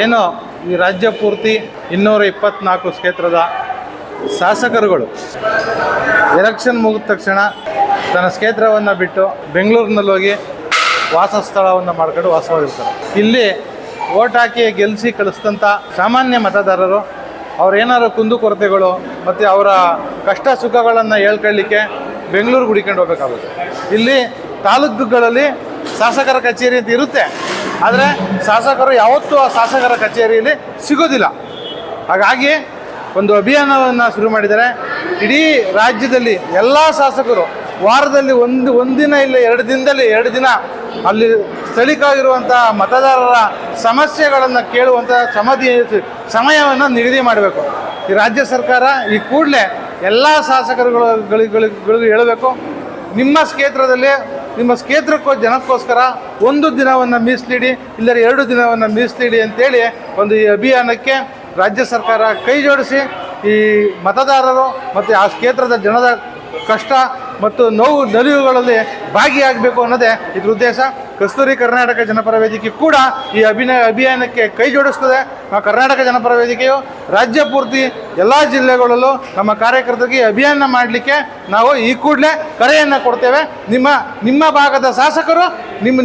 ಏನು ಈ ರಾಜ್ಯ ಪೂರ್ತಿ 224 ಕ್ಷೇತ್ರದ ಶಾಸಕರುಗಳು ಎಲೆಕ್ಷನ್ ಮುಗಿದ ತಕ್ಷಣ ತನ್ನ ಕ್ಷೇತ್ರವನ್ನು ಬಿಟ್ಟು ಬೆಂಗಳೂರಿನಲ್ಲಿ ಹೋಗಿ ವಾಸಸ್ಥಳವನ್ನು ಮಾಡ್ಕೊಂಡು ವಾಸವಾಗಿರ್ತಾರೆ. ಇಲ್ಲಿ ಓಟ್ ಹಾಕಿ ಗೆಲ್ಲಿಸಿ ಕಳಿಸಿದಂಥ ಸಾಮಾನ್ಯ ಮತದಾರರು ಅವ್ರೇನಾದ್ರು ಕುಂದುಕೊರತೆಗಳು ಮತ್ತು ಅವರ ಕಷ್ಟ ಸುಖಗಳನ್ನು ಹೇಳ್ಕೊಳ್ಳಿಕ್ಕೆ ಬೆಂಗಳೂರಿಗೆ ಹುಡುಕೊಂಡು ಹೋಗಬೇಕಾಗುತ್ತೆ. ಇಲ್ಲಿ ತಾಲೂಕುಗಳಲ್ಲಿ ಶಾಸಕರ ಕಚೇರಿ ಅಂತ ಇರುತ್ತೆ, ಆದರೆ ಶಾಸಕರು ಯಾವತ್ತೂ ಆ ಶಾಸಕರ ಕಚೇರಿಯಲ್ಲಿ ಸಿಗೋದಿಲ್ಲ. ಹಾಗಾಗಿ ಒಂದು ಅಭಿಯಾನವನ್ನು ಶುರು ಮಾಡಿದ್ದಾರೆ. ಇಡೀ ರಾಜ್ಯದಲ್ಲಿ ಎಲ್ಲ ಶಾಸಕರು ವಾರದಲ್ಲಿ ಒಂದಿನ ಇಲ್ಲ 2 ದಿನದಲ್ಲಿ 2 ದಿನ ಅಲ್ಲಿ ಸ್ಥಳೀಯವಾಗಿರುವಂಥ ಮತದಾರರ ಸಮಸ್ಯೆಗಳನ್ನು ಕೇಳುವಂಥ ಸಮಯವನ್ನು ನಿಗದಿ ಮಾಡಬೇಕು. ಈ ರಾಜ್ಯ ಸರ್ಕಾರ ಈ ಕೂಡಲೇ ಎಲ್ಲ ಶಾಸಕರುಗಳಿಗೂ ಹೇಳಬೇಕು, ನಿಮ್ಮ ಕ್ಷೇತ್ರದಲ್ಲಿ ನಿಮ್ಮ ಜನಕ್ಕೋಸ್ಕರ 1 ದಿನವನ್ನು ಮೀಸಲಿಡಿ, ಇಲ್ಲರೆ 2 ದಿನವನ್ನು ಮೀಸಲಿಡಿ ಅಂತೇಳಿ ಒಂದು ಈ ಅಭಿಯಾನಕ್ಕೆ ರಾಜ್ಯ ಸರ್ಕಾರ ಕೈ ಜೋಡಿಸಿ ಈ ಮತದಾರರು ಮತ್ತು ಆ ಕ್ಷೇತ್ರದ ಜನದ ಕಷ್ಟ ಮತ್ತು ನೋವು ನಲಿವುಗಳಲ್ಲಿ ಭಾಗಿಯಾಗಬೇಕು ಅನ್ನೋದೇ ಇದ್ರ ಉದ್ದೇಶ. ಕಸ್ತೂರಿ ಕರ್ನಾಟಕ ಜನಪರ ವೇದಿಕೆ ಕೂಡ ಈ ಅಭಿಯಾನಕ್ಕೆ ಕೈ ಜೋಡಿಸ್ತದೆ. ಕರ್ನಾಟಕ ಜನಪರ ವೇದಿಕೆಯು ರಾಜ್ಯ ಪೂರ್ತಿ ಎಲ್ಲ ಜಿಲ್ಲೆಗಳಲ್ಲೂ ನಮ್ಮ ಕಾರ್ಯಕರ್ತರಿಗೆ ಅಭಿಯಾನ ಮಾಡಲಿಕ್ಕೆ ನಾವು ಈ ಕೂಡಲೇ ಕರೆಯನ್ನು ಕೊಡ್ತೇವೆ. ನಿಮ್ಮ ಭಾಗದ ಶಾಸಕರು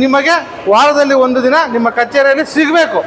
ನಿಮಗೆ ವಾರದಲ್ಲಿ 1 ದಿನ ನಿಮ್ಮ ಕಚೇರಿಯಲ್ಲಿ ಸಿಗಬೇಕು.